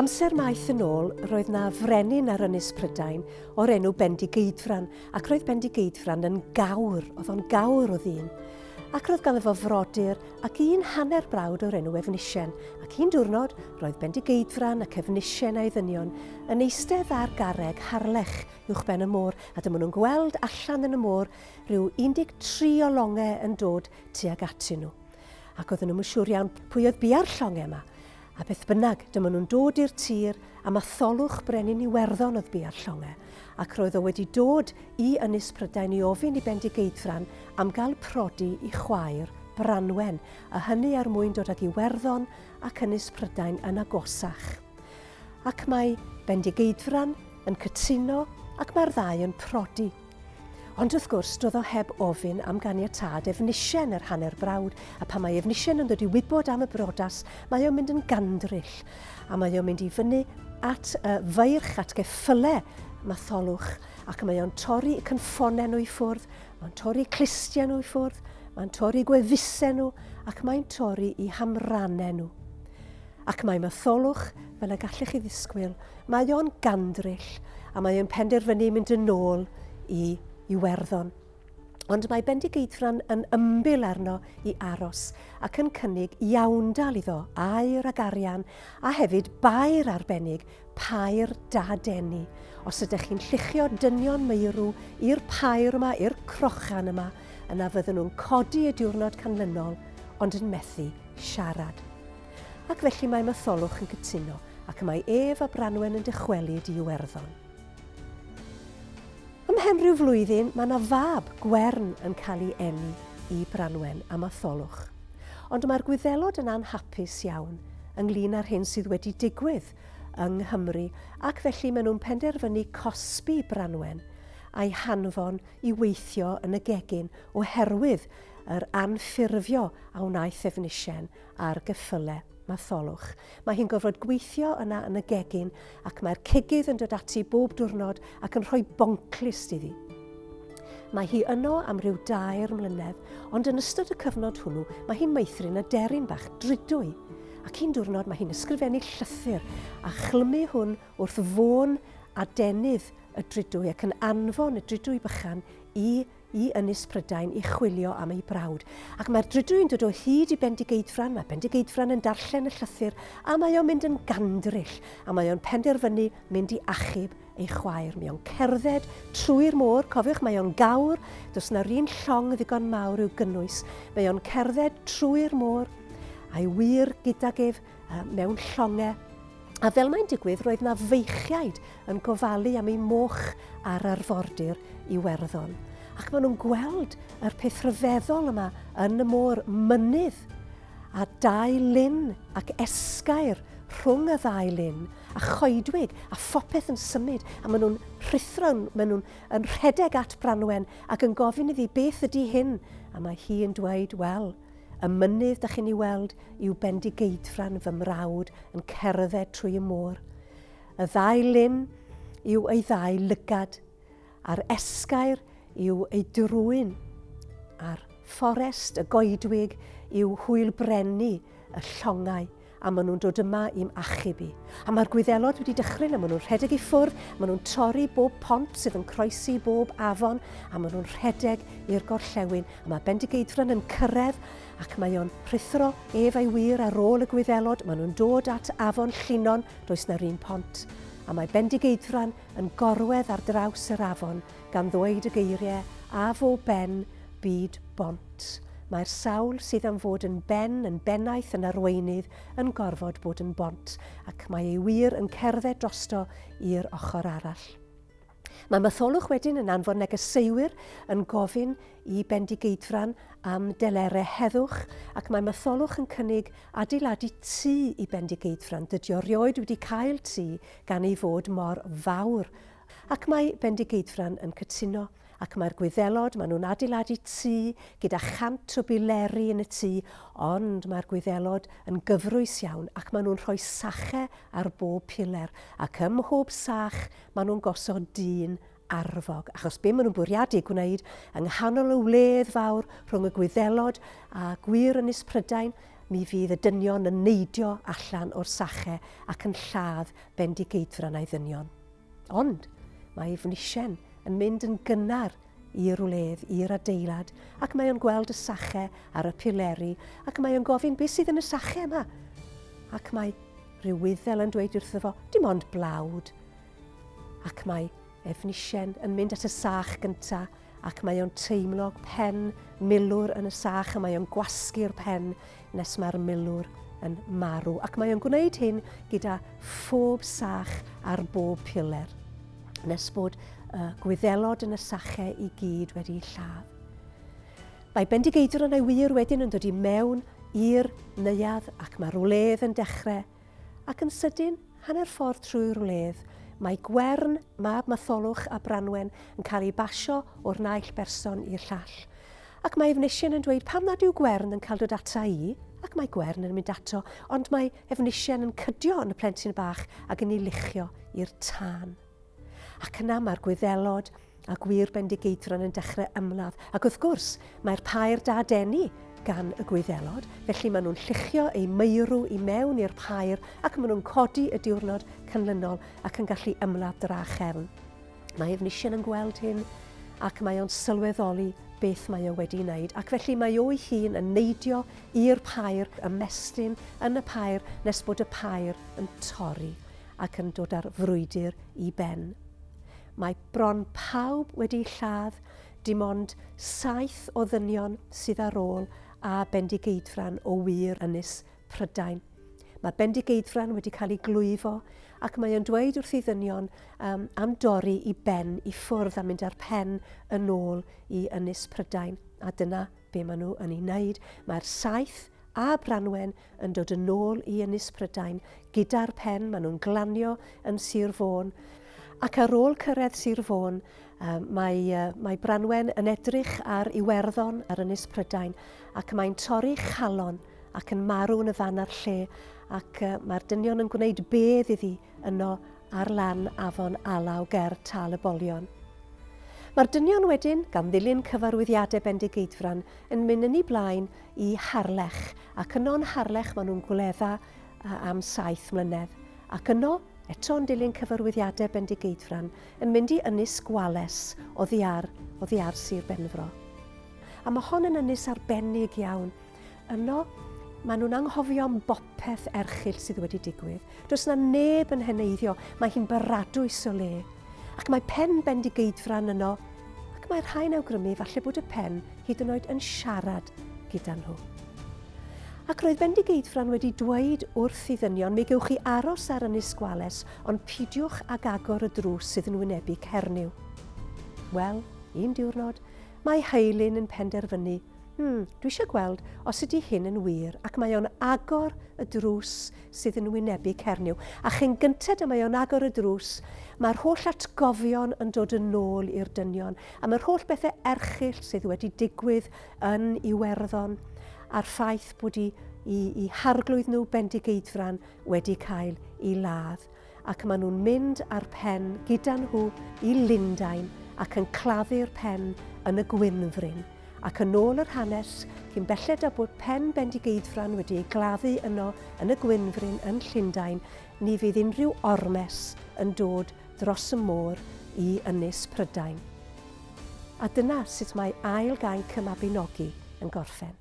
Amser maith yn ôl, roedd na frenin ar Ynys Prydain o'r enw Bendigeidfran, ac roedd Bendigeidfran yn gawr, oedd o'n gawr o ddyn. Ac roedd ganddo fo frodyr ac un hanner brawd o'r enw Efnisien, ac un diwrnod roedd Bendigeidfran ac Efnisien a'i ddynion yn eistedd ar garreg harlech uwch ben y môr, a dyma nhw'n gweld allan yn y môr rhyw 13 o longau yn dod tuag atyn nhw. Ac oedden nhw'n siŵr iawn pwy oedd bia'r llongau yma. A beth bynnag, dyma nhw'n dod i'r tir a Matholwch brenin Iwerddon oedd bia'r llongau, ac roedd o wedi dod i Ynys Prydain i ofyn i Bendigeidfran am gael prodi i chwaer Branwen, a hynny er mwyn dod ag Iwerddon ac Ynys Prydain yn agosach. Ac mae Bendigeidfran yn cytuno ac mae'r ddau yn prodi. Ond wrth gwrs, doedd o heb ofyn am ganiatâd Efnisien yr hanner brawd, a pan mae Efnisien yn dod i wybod am y brodas, mae o'n mynd yn gandryll, a mae o'n mynd i fyny at feirch, at geffyle Matholwch, ac mae o'n torri cynffonau nhw i ffwrdd, mae'n torri clistiau nhw i ffwrdd, mae'n torri gwefusau nhw, ac mae'n torri i hamrannau nhw. Ac mae Matholwch, fel y gallech chi ddisgwyl, mae o'n gandryll, a mae o'n penderfynu mynd yn ôl i Iwerddon. Ond mae Bendigeidfran yn ymbil arno i aros ac yn cynnig iawndal iddo, aur ag arian, a hefyd bair arbennig, pair dadeni. Os ydych chi'n lluchio dynion meirw i'r pair yma, i'r crochan yma, yna fydden nhw'n codi y diwrnod canlynol, ond yn methu siarad. Ac felly mae Matholwch yn cytuno, ac mae Ef a Branwen yn dychwelyd i Iwerddon. Ymhen rhyw flwyddyn, mae yna fab gwern yn cael ei eni i Branwen a Matholwch. Ond mae'r Gwyddelod yn anhapus iawn ynglyn â'r hyn sydd wedi digwydd yng Nghymru, ac felly maen nhw'n penderfynu cosbi Branwen a'i hanfon i weithio yn y gegin oherwydd yr anffurfio a wnaeth Efnisien ar geffylau Matholwch. Mae hi'n gorfod gweithio yna yn y gegin, ac mae'r cigydd yn dod ati bob diwrnod ac yn rhoi bonclust iddi. Mae hi yno am ryw 2 mlynedd, ond yn ystod y cyfnod hwnnw, mae hi'n meithrin y deryn bach dridwy. Ac un diwrnod mae hi'n ysgrifennu llythyr a chlymu hwn wrth fôn a denydd y dridwy ac yn anfon y dridwy bychan i Ynys Prydain i chwilio am ei brawd. Ac mae'r dridwy yn dod o hyd i Bendigeidfran, mae Bendigeidfran yn darllen y llythyr, a mae o'n mynd yn gandryll, a mae o'n penderfynu mynd i achub ei chwaer. Mae o'n cerdded trwy'r môr, cofiwch mae o'n gawr, does na'r un llong ddigon mawr i'w gynnwys. Mae o'n cerdded trwy'r môr, a'i wir gydag ef mewn llongau. A fel mae'n digwydd, roedd na feichiaid yn gofalu am ei moch ar arfordir Iwerddon. Ac maen nhw'n gweld yr peth rhyfeddol yma yn y môr, mynydd a 2 lyn ac esgair rhwng y 2 lyn a choedwig a phopeth yn symud, a maen nhw'n rhuthron, maen nhw'n rhedeg at Branwen ac yn gofyn iddi beth ydy hyn, a mae hi yn dweud, wel, y mynydd dach chi'n ei weld yw Bendigeidfran fy mrawd yn cerdded trwy y môr. Y 2 lyn yw ei 2 lygad, a'r esgair yw ei drwyn, a'r fforest, y goedwig, yw hwylbrennu y llongau, a maen nhw'n dod yma i'm achubu. A mae'r Gwyddelod wedi dychryn, a maen nhw'n rhedeg i ffwrdd, maen nhw'n torri bob pont sydd yn croesi bob afon, a maen nhw'n rhedeg i'r gorllewin. A mae Bendigeidfran yn cyrraedd, ac mae o'n rhuthro ef a'i wir ar ôl y Gwyddelod. Maen nhw'n dod at afon Llinon, does na'r un pont. A mae Bendigeidfran yn gorwedd ar draws yr afon gan ddweud y geiriau, a fo ben byd bont. Mae'r sawl sydd am fod yn bennaeth yn arweinydd yn gorfod bod yn bont, ac mae ei wir yn cerdded drosto i'r ochr arall. Mae Matholwch wedyn yn anfon negeseuwyr yn gofyn i Bendigeidfran am delerau heddwch, ac mae Matholwch yn cynnig adeiladu tŷ i Bendigeidfran. Dydy o rioed wedi cael tŷ gan ei fod mor fawr. Ac mae Bendigeidfran yn cytuno, ac mae'r Gwyddelod, maen nhw'n adeiladu tŷ gyda 100 o bileri yn y tŷ, ond mae'r Gwyddelod yn gyfrwys iawn, ac maen nhw'n rhoi sachau ar bob piler, ac ym mhob sach maen nhw'n gosod dyn arfog, achos be maen nhw'n bwriadu gwneud yng nghanol y wledd fawr rhwng y Gwyddelod a gwir Ynys Prydain, mi fydd y dynion yn neidio allan o'r sachau ac yn lladd Bendigeidfran a'i ddynion. Ond mae Efnisien yn mynd yn gynnar i'r wledd, i'r adeilad, ac mae o'n gweld y sachau ar y pileri, ac mae o'n gofyn beth sydd yn y sachau yma. Ac mae rhyw wyddel yn dweud wrtho fo, dim ond blawd. Ac mae Efnisien yn mynd at y sach gyntaf, ac mae o'n teimlo pen milwr yn y sach, a mae o'n gwasgu'r pen nes mae'r milwr yn marw. Ac mae o'n gwneud hyn gyda phob sach ar bob piler, nes bod gwyddelod yn y sachau i gyd wedi'i lladd. Mae Bendigeidfran a'i wir wedyn yn dod i mewn i'r neuadd ac mae'r wledd yn dechrau, ac yn sydyn hanner ffordd trwy'r wledd, mae Gwern, mab Matholwch a Branwen yn cael ei basio o'r naill berson i'r llall. Ac mae Efnisien yn dweud, pam nad yw Gwern yn cael dod ata i? Ac mae Gwern yn mynd ato, ond mae Efnisien yn cydio yn y plentyn bach ac yn ei luchio i'r tân. Ac yna mae'r gwyddelod a gwir Bendigeidfran yn dechrau ymladd. Ac wrth gwrs, mae'r pair dadeni gan y gwyddelod, felly maen nhw'n lluchio ei meirw i mewn i'r pair ac maen nhw'n codi y diwrnod canlynol ac yn gallu ymladd drachefn. Mae Efnisien yn gweld hyn ac mae o'n sylweddoli beth mae o wedi wneud, ac felly mae o'i hun yn neidio i'r pair, ymestyn yn y pair nes bod y pair yn torri ac yn dod ar frwydr i ben. Mae bron pawb wedi'i lladd, dim ond 7 o ddynion sydd ar ôl a Bendigeidfran o wir ynys Prydain. Mae Bendigeidfran wedi cael ei glwyfo ac mae o'n dweud wrth ei ddynion am dorri i ben i ffwrdd a mynd ar pen yn ôl i ynys Prydain. A dyna be maen nhw yn ei wneud. Mae'r 7 a Branwen yn dod yn ôl i ynys Prydain gyda'r pen, maen nhw'n glanio yn Sir Fôn. Ac ar ôl cyrraedd Sir Fôn, mae Branwen yn edrych ar Iwerddon ar ynys Prydain ac mae'n torri chalon ac yn marw yn y fan ar lle ac mae'r dynion yn gwneud bedd iddi yno ar lan afon Alaw ger Tal y Bolion. Mae'r dynion wedyn, gan ddilyn cyfarwyddiadau Bendigeidfran, yn mynd yn ei blaen i Harlech ac yno'n Harlech maen nhw'n gwledda am 7 mlynedd ac yno eto'n dilyn cyfarwyddiadau Bendigeidfran yn mynd i ynys Gwales oddi ar Sir Benfro. A mae hon yn ynys arbennig iawn. Yno, maen nhw'n anghofio am bopeth erchyll sydd wedi digwydd. Does na neb yn heneiddio, mae hi'n baradwys o le. Ac mae pen Bendigeidfran yno, ac mae'r rhai'n awgrymu falle bod y pen hyd yn oed yn siarad gyda nhw. Ac roedd Bendigeidfran wedi dweud wrth i ddynion, mi gewch chi aros ar ynys Gwales, ond pidiwch ag agor y drws sydd yn wynebu Cernyw. Wel, un diwrnod, mae Heilyn yn penderfynu, dwi eisiau gweld os ydy hyn yn wir, ac mae o'n agor y drws sydd yn wynebu Cernyw. A chyn gyntad y mae o'n agor y drws, mae'r holl atgofion yn dod yn ôl i'r dynion, a mae'r holl bethau erchyll sydd wedi digwydd yn Iwerddon, a'r ffaith bod i harglwydd nhw Bendigeidfran wedi cael ei ladd. Ac maen nhw'n mynd ar pen gyda nhw i Lundain ac yn claddu'r pen yn y Gwynfryn. Ac yn ôl yr hanes, cyn belled a bod pen Bendigeidfran wedi ei gladdu yno yn y Gwynfryn yn Llundain, ni fydd unrhyw ormes yn dod dros y môr i ynys Prydain. A dyna sut mae ail gainc y Mabinogi yn gorffen.